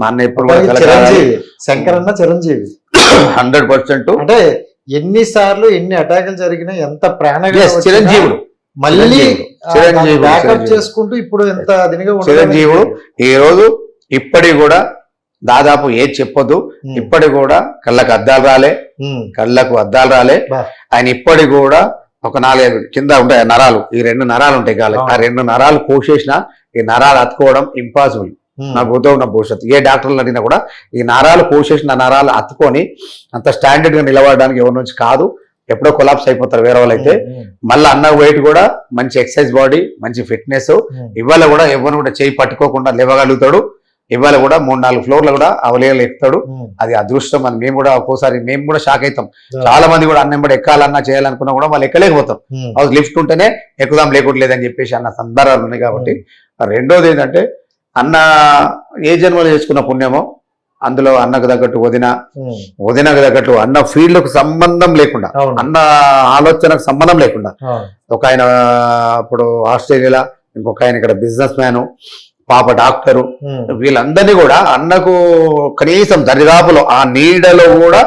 మా అన్న ఎప్పుడు చిరంజీవి, శంకర్ అన్న చిరంజీవి 100%. అంటే ఎన్నిసార్లు ఎన్ని అటాకులు జరిగినా ఎంత ప్రాణంగా చిరంజీవుడు మళ్ళీ బ్యాకప్ చేసుకుంటూ ఇప్పుడు ఎంత దీనిగా చిరంజీవుడు ఈ రోజు ఇప్పటికి కూడా దాదాపు ఏది చెప్పొద్దు, ఇప్పటికి కూడా కళ్ళకు అద్దాలు రాలే ఆయన ఇప్పటికి కూడా ఒక 4-5 కింద ఉంటాయి నరాలు, ఈ 2 నరాలు ఉంటాయి కాదు, ఆ 2 నరాలు కోసేసిన ఈ నరాలు అతుకోవడం ఇంపాసిబుల్. నా భూతో ఉన్న భవిష్యత్తు ఏ డాక్టర్లు అడిగినా కూడా ఈ నరాలు కోసేసిన నరాలు అతుకొని అంత స్టాండర్డ్ గా నిలబడడానికి ఎవరి నుంచి కాదు, ఎప్పుడో కొలాప్స్ అయిపోతారు వేరే వాళ్ళు అయితే. మళ్ళీ అన్న వెయిట్ కూడా మంచి ఎక్సర్సైజ్ బాడీ, మంచి ఫిట్నెస్, ఇవాళ కూడా ఎవరిని కూడా చేయి పట్టుకోకుండా లేవగలుగుతాడు. ఇవాళ కూడా 3-4 ఫ్లోర్లు కూడా అవలేలు ఎక్కుతాడు. అది అదృష్టం అని మేము కూడా ఒక్కోసారి మేము కూడా షాక్ అవుతాం. చాలా మంది కూడా అన్నం కూడా ఎక్కాలన్నా చేయాలనుకున్నా కూడా వాళ్ళు ఎక్కలేకపోతాం. లిఫ్ట్ ఉంటేనే ఎక్కుదాం లేకుంటలేదని చెప్పేసి అన్న సందర్భాలు ఉన్నాయి. కాబట్టి రెండోది ఏంటంటే అన్న ఏ జన్మలో చేసుకున్న పుణ్యమో అందులో అన్నకు తగ్గట్టు వదినకు తగ్గట్టు అన్న ఫీల్డ్ కు సంబంధం లేకుండా, అన్న ఆలోచనకు సంబంధం లేకుండా, ఒక ఆయన ఇప్పుడు ఆస్ట్రేలియాలో, ఇంకొక ఆయన ఇక్కడ బిజినెస్ మ్యాన్, పాప డాక్టరు, వీళ్ళందరినీ కూడా అన్నకు కనీసం దరిదాపులో ఆ నీడలో కూడా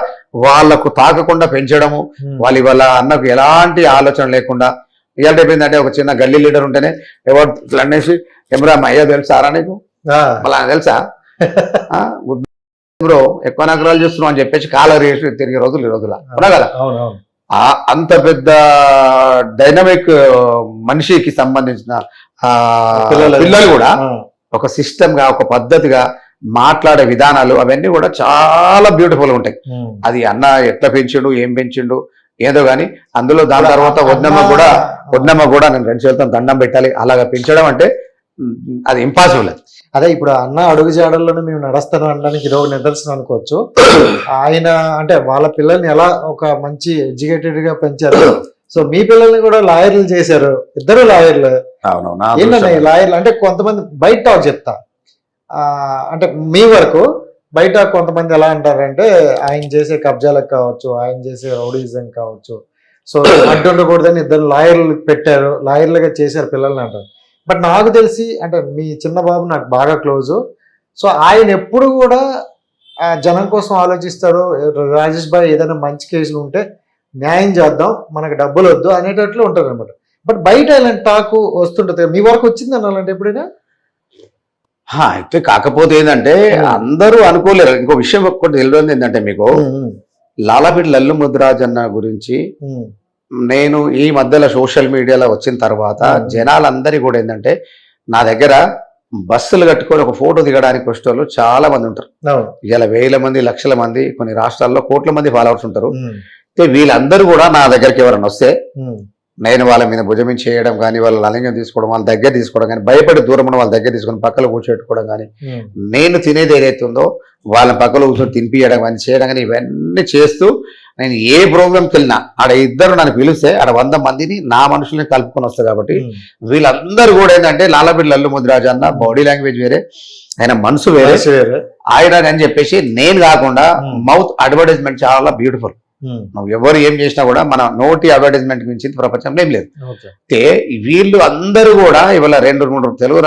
వాళ్లకు తాకకుండా పెంచడము, వాళ్ళ అన్నకు ఎలాంటి ఆలోచన లేకుండా. ఇవాళ అయిపోయిందంటే ఒక చిన్న గల్లీ లీడర్ ఉంటేనే ఎవరు అనేసి ఎమరా అయ్యో తెలుసారా నీకు మళ్ళా తెలుసా బ్రో ఎక్కువ నగరాలు చూస్తున్నాం అని చెప్పేసి కాలర్ వేసి తిరిగే రోజులు ఈ రోజుల అవునా కదా. అంత పెద్ద డైనమిక్ మనిషికి సంబంధించిన పిల్లలు కూడా ఒక సిస్టమ్ గా, ఒక పద్ధతిగా మాట్లాడే విధానాలు అవన్నీ కూడా చాలా బ్యూటిఫుల్ గా ఉంటాయి. అది అన్న ఎట్లా పెంచిండు, ఏం పెంచిండు ఏదో గాని అందులో దాని తర్వాత వడ్నమ్మ కూడా నేను 2 చేతులతో దండం పెట్టాలి అలాగా పెంచడం అంటే అది ఇంపాసిబుల్. అదే ఇప్పుడు అన్న అడుగు జాడల్లోనే మేము నడుస్తాను అనడానికి ఇదొక నిదర్శనం అనుకోవచ్చు. ఆయన అంటే వాళ్ళ పిల్లల్ని ఎలా ఒక మంచి ఎడ్యుకేటెడ్ గా పెంచారు. సో మీ పిల్లల్ని కూడా లాయర్లు చేశారు, ఇద్దరు లాయర్లు. ఏంటన్నా లాయర్లు అంటే కొంతమంది బయట టాక్ చెప్తా, అంటే మీ వరకు బయట కొంతమంది ఎలా అంటారంటే ఆయన చేసే కబ్జాలకు కావచ్చు, ఆయన చేసే రౌడీజం కావచ్చు, సో అడ్డు ఉండకూడదని ఇద్దరు లాయర్లు పెట్టారు, లాయర్లుగా చేశారు పిల్లల్ని అంటారు. బట్ నాకు తెలిసి అంటే మీ చిన్న బాబు నాకు బాగా క్లోజు. సో ఆయన ఎప్పుడు కూడా జనం కోసం ఆలోచిస్తాడు. రాజేష్ భాయ్ ఏదైనా మంచి కేసులు ఉంటే న్యాయం చేద్దాం, మనకు డబ్బులు వద్దు అనేటట్లు ఉంటారు అనమాట. బట్ బయట ఇలాంటి టాకు వస్తుంటది. మీ వరకు వచ్చింది అనాలంటే ఎప్పుడైనా? అయితే కాకపోతే ఏంటంటే అందరూ అనుకోలేరు. ఇంకో విషయం ఒక్కటి తెలియదు ఏంటంటే మీకు లాలాపేట లల్లు ముద్రాజన్న గురించి నేను ఈ మధ్యలో సోషల్ మీడియాలో వచ్చిన తర్వాత జనాలందరి కూడా ఏంటంటే నా దగ్గర బస్సులు కట్టుకొని ఒక ఫోటో దిగడానికి వచ్చే వాళ్ళు చాలా మంది ఉంటారు. ఇలా 1000 మంది, లక్షల మంది, కొన్ని రాష్ట్రాల్లో కోట్ల మంది ఫాలోవర్స్ ఉంటారు. వీళ్ళందరూ కూడా నా దగ్గరికి ఎవరైనా వస్తే నేను వాళ్ళ మీద భుజమించి చేయడం కానీ, వాళ్ళ ఆలింగనం తీసుకోవడం, వాళ్ళ దగ్గర తీసుకోవడం కానీ, భయపడి దూరం వాళ్ళ దగ్గర తీసుకొని పక్కన కూర్చోబెట్టుకోవడం కానీ, నేను తినేది ఏదైతే ఉందో వాళ్ళ పక్కలో కూర్చొని తినిపించడం కానీ చేయడం కానీ ఇవన్నీ చేస్తూ నేను ఏ ప్రోగ్రామ్కి వెళ్ళినా ఆడ ఇద్దరు నన్ను పిలిస్తే ఆడ 100 మందిని నా మనుషుల్ని కలుపుకొని వస్తాయి. కాబట్టి వీళ్ళందరూ కూడా ఏంటంటే లాలాపేట లల్లు ముద్రాజు అన్న బాడీ లాంగ్వేజ్ వేరే, ఆయన మనసు వేరే, ఆయన అని చెప్పేసి నేను కాకుండా మౌత్ అడ్వర్టైజ్మెంట్ చాలా బ్యూటిఫుల్. నువ్వు ఎవరు ఏం చేసినా కూడా మన నోటి అడ్వర్టైజ్మెంట్ గురించి ప్రపంచంలో ఏం లేదు. అయితే వీళ్ళు అందరూ కూడా ఇవాళ 2 తెలుగు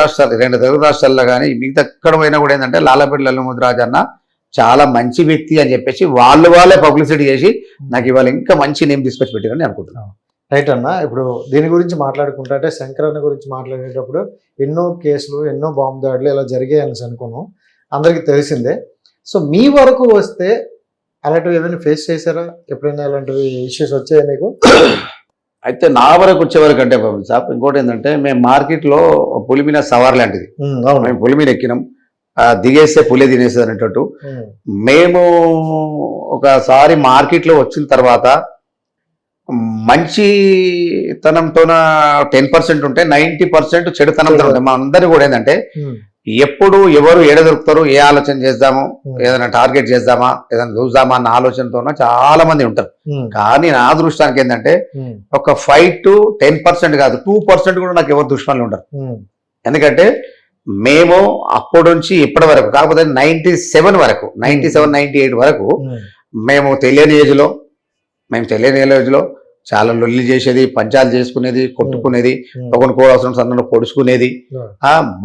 రాష్ట్రాల్లో కానీ మిగతా ఎక్కడ పోయినా కూడా ఏంటంటే లాలాపేట లల్లు ముద్రాజు అన్న చాలా మంచి వ్యక్తి అని చెప్పేసి వాళ్ళే పబ్లిసిటీ చేసి నాకు ఇవాళ ఇంకా మంచి నేమ్ తీసుకొచ్చి పెట్టారని అనుకుంటున్నాను. రైట్ అన్న, ఇప్పుడు దీని గురించి మాట్లాడుకుంటే శంకర్ అన్న గురించి మాట్లాడేటప్పుడు ఎన్నో కేసులు, ఎన్నో బాంబు దాడులు ఇలా జరిగాయని అనుకున్నాం, అందరికీ తెలిసిందే. సో మీ వరకు వస్తే అలాంటివి ఏదైనా ఫేస్ చేశారా? ఎప్పుడైనా అలాంటివి ఇష్యూస్ వచ్చాయా మీకు? అయితే నా వరకు వచ్చే వరకు అంటే సార్ ఇంకోటి ఏంటంటే మేము మార్కెట్లో పులి మీద సవార్ లాంటిది, మేము పులి మీద ఎక్కినాం, దిగేస్తే పులి తినేస్తుంది అనేటట్టు. మేము ఒకసారి మార్కెట్లో వచ్చిన తర్వాత మంచితనంతోన 10% ఉంటే 90% చెడుతనంతో ఉంటాయి. మా అందరినీ కూడా ఏంటంటే ఎప్పుడు ఎవరు ఏడ దొరుకుతారు, ఏ ఆలోచన చేద్దాము, ఏదైనా టార్గెట్ చేద్దామా, ఏదైనా చూద్దామా అన్న ఆలోచనతో చాలా మంది ఉంటారు. కానీ నా దృష్టానికి ఏంటంటే ఒక 5 to 10% కాదు 2% కూడా నాకు ఎవరు దుష్మనులు ఉండరు. ఎందుకంటే మేము అప్పటి నుంచి ఇప్పటి వరకు కాకపోతే 97 వరకు 97-98 వరకు మేము తెలియని ఏజ్లో చాలా లొల్లి చేసేది, పంచాలు చేసుకునేది, కొట్టుకునేది, ఒకరిని కూడా అవసరం సందర్భంలో పొడుచుకునేది,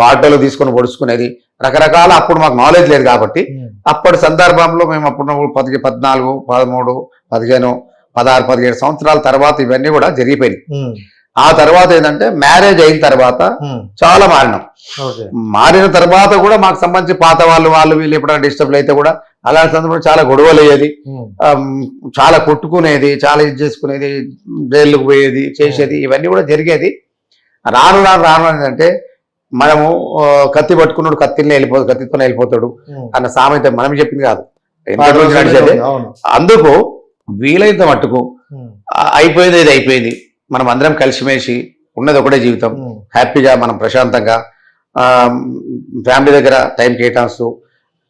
బాటలో తీసుకొని పొడుచుకునేది, రకరకాల అప్పుడు మాకు నాలెడ్జ్ లేదు కాబట్టి ఉమ్, అప్పటి సందర్భంలో మేము అప్పుడు 14, 13, 15, 16, 17 సంవత్సరాల తర్వాత ఇవన్నీ కూడా జరిగిపోయినాయి. ఉమ్, ఆ తర్వాత ఏంటంటే మ్యారేజ్ అయిన తర్వాత ఉమ్, చాలా మారినాం. ఓకే. మారిన తర్వాత కూడా మాకు సంబంధించి పాత వాళ్ళు వీళ్ళు ఎప్పుడైనా డిస్టర్బ్ అయితే కూడా అలాంటి సందర్భంలో చాలా గొడవలు అయ్యేది, ఉమ్, చాలా కొట్టుకునేది, చాలా ఇది చేసుకునేది, జైళ్ళకు పోయేది, చేసేది, ఇవన్నీ కూడా జరిగేది. రాను ఏంటంటే మనము కత్తి పట్టుకున్నాడు కత్తితోనే వెళ్ళిపోతాడు ఉమ్, అన్న సామెత మనం చెప్పింది కాదు, ఎన్నో రోజులు నడిచేది. అవును. అందుకు వీలైనంత మట్టుకు ఉమ్, అయిపోయింది, ఇది అయిపోయింది, మనం అందరం కలిసిమెలిసి ఉన్నది ఒకటే జీవితం, ఉమ్, హ్యాపీగా మనం ప్రశాంతంగా ఫ్యామిలీ దగ్గర టైం కేటాయిస్తూ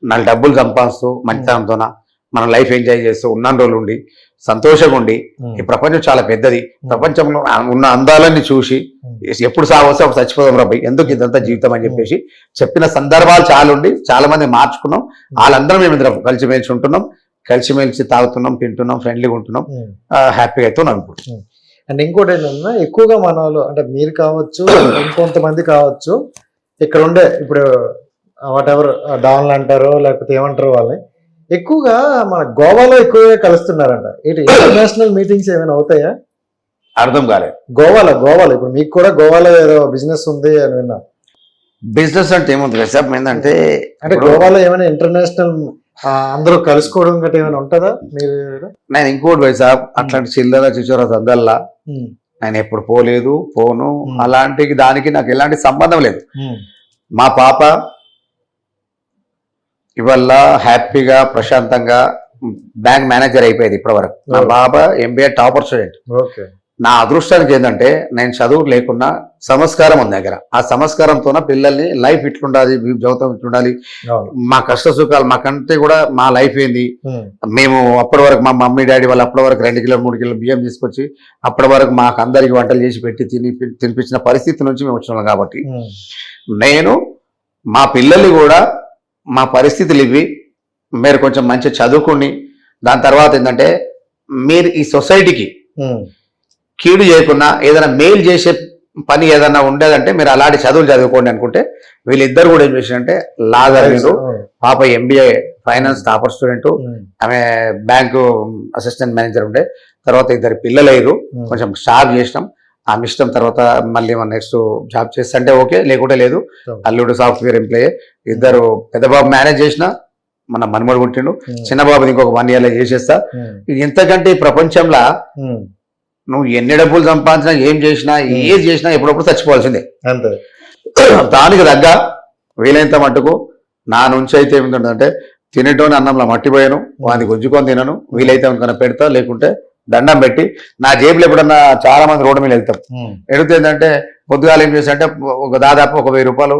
4 డబ్బులు సంపాదిస్తూ మంచితనంతోన మన లైఫ్ ఎంజాయ్ చేస్తూ ఉన్న రోజులు ఉండి సంతోషంగా ఉండి, ఉమ్, ఈ ప్రపంచం చాలా పెద్దది, ప్రపంచంలో ఉన్న అందాలన్నీ చూసి ఎప్పుడు సాగొస్తే అప్పుడు చచ్చిపోదాం రబ్బాయి, ఎందుకు ఇదంతా జీవితం అని చెప్పేసి చెప్పిన సందర్భాలు చాలా ఉండి చాలా మంది మార్చుకున్నాం. వాళ్ళందరం మేము ఇద్దరం కలిసిమెలిసి ఉంటున్నాం, కలిసిమెలిసి తాగుతున్నాం, తింటున్నాం, ఫ్రెండ్లీగా ఉంటున్నాం, ఉమ్. హ్యాపీగా అయితే ఉన్నాం ఇప్పుడు. అండ్ ఇంకోటి ఏంటన్నా, ఎక్కువగా మన వాళ్ళు అంటే మీరు కావచ్చు, ఇంకొంతమంది కావచ్చు, ఇక్కడ ఉండే ఇప్పుడు వాట్ ఎవర్ డాన్లు అంటారో లేకపోతే ఏమంటారో వాళ్ళని ఎక్కువగా మన గోవాలో ఎక్కువగా కలుస్తున్నారంట. ఇటు ఇంటర్నేషనల్ మీటింగ్స్ ఏమైనా అవుతాయా? అర్థం కాలేదు. గోవాలో ఇప్పుడు మీకు కూడా గోవాలో ఏదో బిజినెస్ ఉంది అని విన్నా. బిజినెస్ అంటే ఏముంది రెసప్ ఏంటంటే అంటే గోవాలో ఏమైనా ఇంటర్నేషనల్ అందరూ కలుసుకోవడం గట్రా ఏమైనా ఉంటుందా మీరు? నేను ఇంకోటి వైసాబ్ అట్లాంటి చిల్లర చిచ్చోర సందల్లా ఉమ్, నేను ఎప్పుడు పోను. Hmm. అలాంటి దానికి నాకు ఎలాంటి సంబంధం లేదు. ఉమ్, మా పాప ఇవల్ల హ్యాపీగా ప్రశాంతంగా బ్యాంక్ మేనేజర్ అయిపోయేది ఇప్పటివరకు. మా Oh. బాబా ఎంబీఏ టాపర్ స్టూడెంట్. ఓకే. నా అదృష్టానికి ఏంటంటే నేను చదువు లేకున్నా సంస్కారం ఉంది దగ్గర. ఆ సంస్కారంతోన పిల్లల్ని లైఫ్ ఇట్లుండాలి, జీవితం ఇట్లుండాలి, అవును. మా కష్ట సుఖాలు మాకంటే కూడా మా లైఫ్ ఏంది, ఉమ్, మేము అప్పటి వరకు మా మమ్మీ డాడీ వాళ్ళు అప్పటి వరకు 2 కిలో 3 కిలో బియ్యం తీసుకొచ్చి అప్పటి వరకు మాకు అందరికి వంటలు చేసి పెట్టి తినిపించిన పరిస్థితి నుంచి మేము వచ్చినాం కాబట్టి ఉమ్, నేను మా పిల్లల్ని కూడా మా పరిస్థితులు ఇవి, మీరు కొంచెం మంచి చదువుకుని దాని తర్వాత ఏంటంటే మీరు ఈ సొసైటీకి ఉమ్, కీడు చేయకుండా ఏదైనా మేలు చేసే పని ఏదైనా ఉండేదంటే మీరు అలాంటి చదువులు చదువుకోండి అనుకుంటే వీళ్ళిద్దరు కూడా ఏం చేసినంటే లా చదివారు. పాప ఎంబీఏ ఫైనాన్స్ టాపర్ స్టూడెంట్, ఉమ్, ఆమె బ్యాంకు అసిస్టెంట్ మేనేజర్ ఉండే. తర్వాత 2 పిల్లలు అయ్యారు, ఉమ్, కొంచెం స్టార్ట్ చేసినాం. ఆమె ఇష్టం, తర్వాత మళ్ళీ మన నెక్స్ట్ జాబ్ చేస్తుంటే ఓకే, లేకుంటే లేదు. అల్లుడు సాఫ్ట్వేర్ ఎంప్లాయీ, ఇద్దరు. పెద్ద బాబు మేనేజ్ చేసిన మన మనుమడు పుట్టిండు, ఉమ్, చిన్న బాబుని ఇంకొక 1 year లో చేసేస్తా. ఉమ్, ఇంతకంటే ఈ ప్రపంచంలో ఉమ్, నువ్వు ఎన్ని డబ్బులు సంపాదించినా ఏం చేసినా ఏది చేసినా ఎప్పుడప్పుడు చచ్చిపోవాల్సిందే. అంతే. దానికి తగ్గ వీలైనంత మట్టుకు నా నుంచి అయితే ఏమిటంటే తినేటోని అన్నంలో మట్టిపోయాను, వాడిని గుంజుకొని తినను, వీలైతే అనుకున్న పెడతా, లేకుంటే దండం పెట్టి నా జేబులో ఎప్పుడన్నా చాలా మంది రోడ్డు మీద వెళ్తాం. ఉమ్, ఎడితే ఏంటంటే పొద్దుగాల ఏం చేస్తాంటే దాదాపు ఒక 1000 రూపాయలు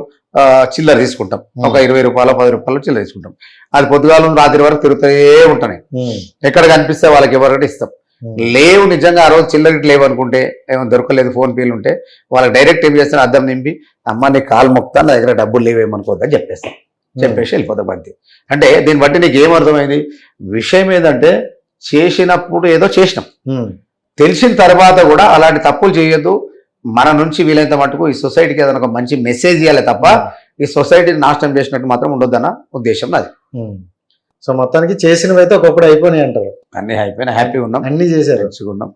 చిల్లర తీసుకుంటాం, ఒక 20 రూపాయలు 10 రూపాయలు చిల్లర తీసుకుంటాం. అది పొద్దుగాల రాత్రి వరకు తిరుగుతూ ఉంటాయి. ఉమ్, ఎక్కడ కనిపిస్తే వాళ్ళకి ఎవరికైనా ఇస్తాం. ఉమ్, లేవు నిజంగా ఆ రోజు చిల్లరకి లేవు అనుకుంటే, ఏమో దొరకలేదు, ఫోన్ పేలు ఉంటే వాళ్ళకి డైరెక్ట్ ఏం చేస్తాను, అద్దం నింపి అమ్మ నీ కాలు మొక్తా, నా దగ్గర డబ్బులు లేవేమనుకోవద్దని చెప్పేస్తాం. చెప్పేసి వెళ్ళిపోతాం అంతే. అంటే దీన్ని బట్టి నీకు ఏమర్థమైంది విషయం ఏంటంటే చేసినప్పుడు ఏదో చేసినాం, ఉమ్, తెలిసిన తర్వాత కూడా అలాంటి తప్పులు చేయొద్దు. మన నుంచి వీలైనంత మటుకు ఈ సొసైటీకి ఏదైనా ఒక మంచి మెసేజ్ ఇవ్వాలి తప్ప ఈ సొసైటీని నాశనం చేసినట్టు మాత్రం ఉండొద్దన్న ఉద్దేశం నాది. ఉమ్. సో మొత్తానికి చేసినవి అయితే ఒకప్పుడు అయిపోయినాయి అంటారు. అన్ని అయిపోయినా హ్యాపీగా ఉన్నాం, అన్ని చేశారు. మంచిగా ఉన్నాం.